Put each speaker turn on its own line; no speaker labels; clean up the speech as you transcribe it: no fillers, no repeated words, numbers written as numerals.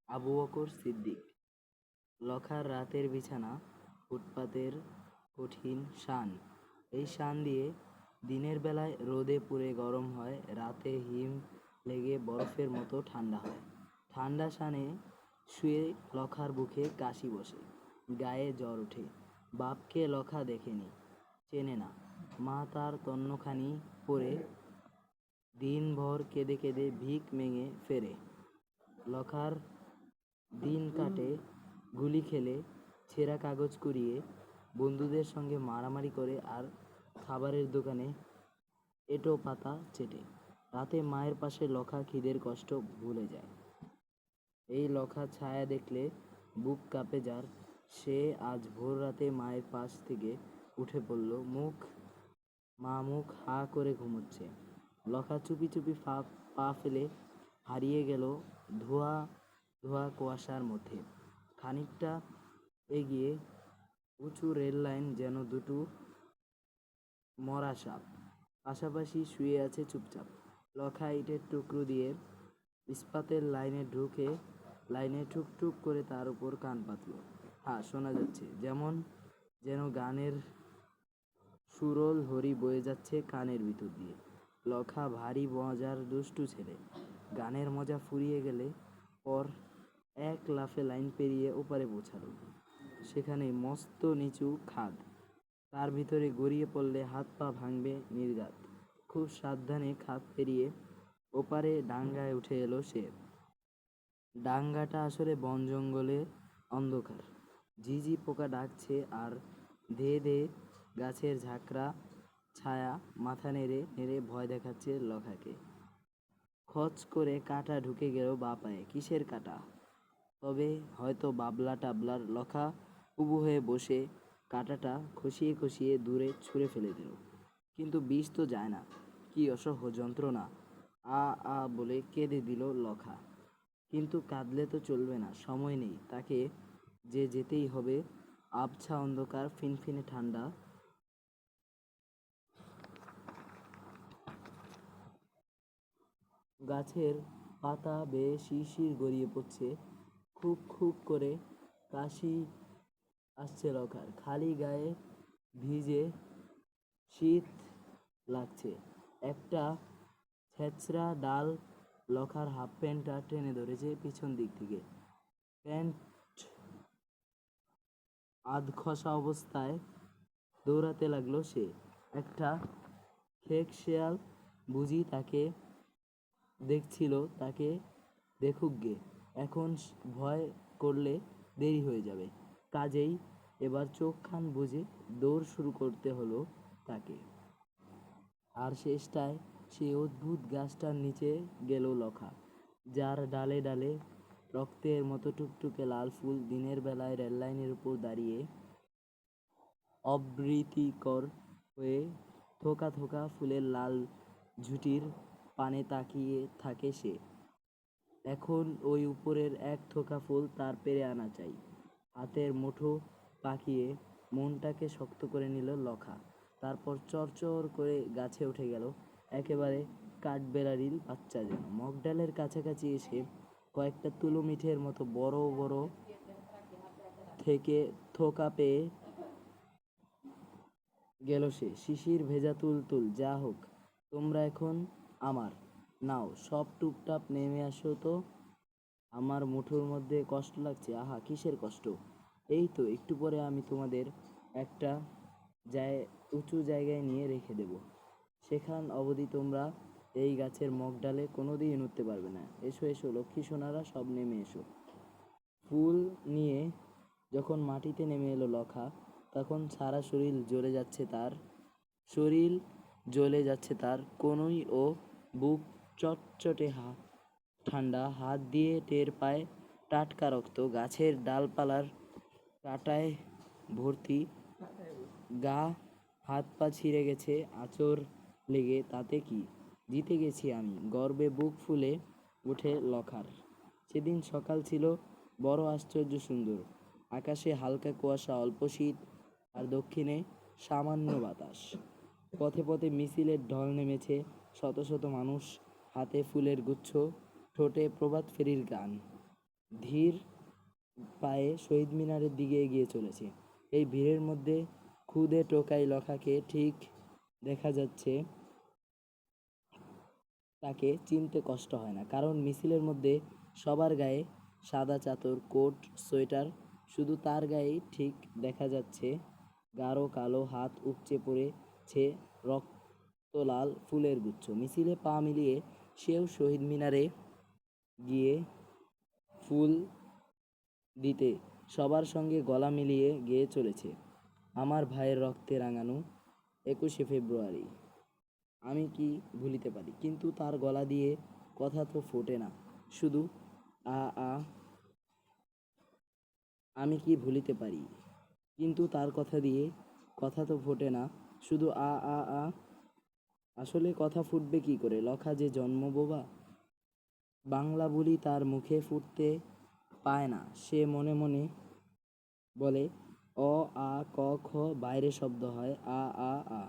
আবু বকর সিদ্দিক। লখার রাতের বিছানা, ফুটপাতের কঠিন শান। এই শান দিয়ে দিনের বেলায় রোদে পুড়ে গরম হয়, রাতে হিম লেগে বরফের মতো ঠান্ডা হয়। ঠান্ডা শানে শুয়ে লখার বুকে কাশি বসে, গায়ে জ্বর ওঠে। বাপকে লখা দেখেনি, চেনে না। মা তার তন্নখানি পরে দিনভর কেঁদে কেঁদে ভিক মেঙে ফেরে। লখার দিন কাটে গুলি খেলে, ছেঁড়া কাগজ কুড়িয়ে, বন্ধুদের সঙ্গে মারামারি করে আর খাবারের দোকানে এঁটো পাতা চেটে। রাতে মায়ের পাশে লখা খিদের কষ্ট ভুলে যায়। এই লখা ছায়া দেখলে বুক কাঁপে যার, সে আজ ভোর রাতে মায়ের পাশ থেকে উঠে পড়ল। মুখ হা করে ঘুমোচ্ছে। লখা চুপি চুপি পা ফেলে হারিয়ে গেল ধোয়া ধোয়া কুয়াশার মধ্যে। খানিকটা এগিয়ে উঁচু রেল লাইন, যেন দুটো মরা সাপ পাশাপাশি শুয়ে আছে চুপচাপ। লখা ইটের টুকরো দিয়ে ইস্পাতের লাইনে ঢুকে লাইনে টুকটুক করে তার উপর কান পাতল। হ্যাঁ, শোনা যাচ্ছে যেন গানের সুরল হরি বয়ে যাচ্ছে কানের ভিতর দিয়ে। লখা ভারী মজার দুষ্টু ছেলে। গানের মজা ফুরিয়ে গেলে পর এক লাফে লাইন পেরিয়ে ওপারে পৌঁছালো। সেখানে মস্ত নিচু খাদ, তার ভিতরে গড়িয়ে পড়লে হাত পা ভাঙবে নির্ঘাত। খুব সাবধানে খাদ পেরিয়ে ওপারে ডাঙ্গায় উঠে এলো সে। ডাঙ্গাটা আসলে বন জঙ্গলে অন্ধকার। ঝিঝি পোকা ডাকছে আর ধেয়ে ধেয়ে গাছের ঝাঁকড়া ছায়া মাথা নেড়ে নেড়ে ভয় দেখাচ্ছে লখাকে। খচ করে কাঁটা ঢুকে গেল বাঁ পায়ে। কিসের কাঁটা? তবে হয়তো বাবলা টাবলার। লখা উবু হয়ে বসে কাঁটাটা খসিয়ে খসিয়ে দূরে ছুঁড়ে ফেলে দিল। কিন্তু বিষ তো যায় না। কি অসহ্য যন্ত্রণা! আ আ বলে কেঁদে দিল লখা। কিন্তু কাঁদলে তো চলবে না, সময় নেই, তাকে যে যেতেই হবে। আবছা অন্ধকার, ফিনফিনে ঠান্ডা। গাছের পাতা বেয়ে শিরশির গড়িয়ে পড়ছে। খুব খুব করে কাশি আসছে লখার। খালি গায়ে ভিজে, শীত লাগছে। একটা ছেঁচড়া ডাল লখার হাফ প্যান্টটা টেনে ধরেছে পিছন দিক থেকে। প্যান্ট আধখসা অবস্থায় দৌড়াতে লাগলো সে। একটা খেক শেয়াল বুঝি তাকে দেখছিল, তাকে দেখুক গে। এখন ভয় করলে দেরি হয়ে যাবে। কাজেই এবার চোখ কান বুজে দৌড় শুরু করতে হলো তাকে। আর শেষটায় সেই অদ্ভুত গাছটার নিচে গেল লখা, যার ডালে ডালে রক্তের মতো টুকটুকে লাল ফুল। দিনের বেলায় রেললাইনের উপর দাঁড়িয়ে অপ্রীতিকর হয়ে থোকা থোকা ফুলের লাল ঝুঁটির পানে তাকিয়ে থাকে সে। এখন ওই উপরের এক থোকা ফুল তার পেরে আনা চাই। হাতের মুঠো পাকিয়ে মনটাকে শক্ত করে নিল লখা। তারপর চরচর করে গাছে উঠে গেল, একেবারে কাঠবেড়ালির বাচ্চা যেন। মগডালের কাছাকাছি এসে কয়েকটা তুলো মিঠের মতো বড় বড় থেকে থোকা পেয়ে গেল সে। শিশির ভেজা তুল যা হোক, তোমরা এখন আমার। নাও সব টুপটাপ নেমে আসো তো। আমার মুঠোর মধ্যে কষ্ট লাগছে। আহা, কিসের কষ্ট? এই তো একটু পরে আমি তোমাদের একটা উঁচু জায়গায় নিয়ে রেখে দেব। সেখান অবধি তোমরা এই গাছের মগডালে কোনোদিন উঠতে পারবে না। এসো এসো লক্ষ্মী সোনারা, সব নেমে এসো। ফুল নিয়ে যখন মাটিতে নেমে এলো লখা, তখন সারা শরীর জ্বলে যাচ্ছে তার। কনুই ও বুক চটচটে ঠান্ডা। হাত দিয়ে টের পায় টাটকা রক্ত। গাছের ডালপালার কাঁটায় ভর্তি। গা হাত পা ছিঁড়ে গেছে আঁচড় লেগে। তাতে কি, জিতে গেছি আমি। গর্বে বুক ফুলে ওঠে লখার। সেদিন সকাল ছিল বড় আশ্চর্য সুন্দর। আকাশে হালকা কুয়াশা, অল্প শীত, আর দক্ষিণে সামান্য বাতাস। পথে পথে মিছিলের ঢল নেমেছে। শত শত মানুষ, হাতে ফুলের গুচ্ছ, ঠোঁটে প্রভাত ফেরির গান। ধীর পায়ে শহীদ মিনারের দিকে এগিয়ে চলেছে। এই ভিড়ের মধ্যে খুদে টোকাই লখাকে ঠিক দেখা যাচ্ছে। তাকে চিনতে কষ্ট হয় না, কারণ মিছিলের মধ্যে সবার গায়ে সাদা চাদর, কোট, সোয়েটার, শুধু তার গায়েই ঠিক দেখা যাচ্ছে গাঢ় কালো, হাত উপচে পড়েছে রক্তলাল ফুলের গুচ্ছ। মিছিলে পা মিলিয়ে সেও শহীদ মিনারে গিয়ে ফুল দিতে সবার সঙ্গে গলা মিলিয়ে গেয়ে চলেছে, আমার ভাইয়ের রক্তে রাঙানো 21শে ফেব্রুয়ারি আমি কি ভুলিতে পারি। কিন্তু তার গলা দিয়ে কথা তো ফোটে না, শুধু আ আ। আমি কি ভুলিতে পারি, কিন্তু তার কথা দিয়ে কথা তো ফোটে না, শুধু আ আ আ। আসলে কথা ফুটবে কি করে? লখা যে জন্ম বোবা, বাংলা বুলি তার মুখে ফুটতে পায় না। সে মনে মনে বলে অ আ ক খ বাইরে শব্দ হয় আ আ আ।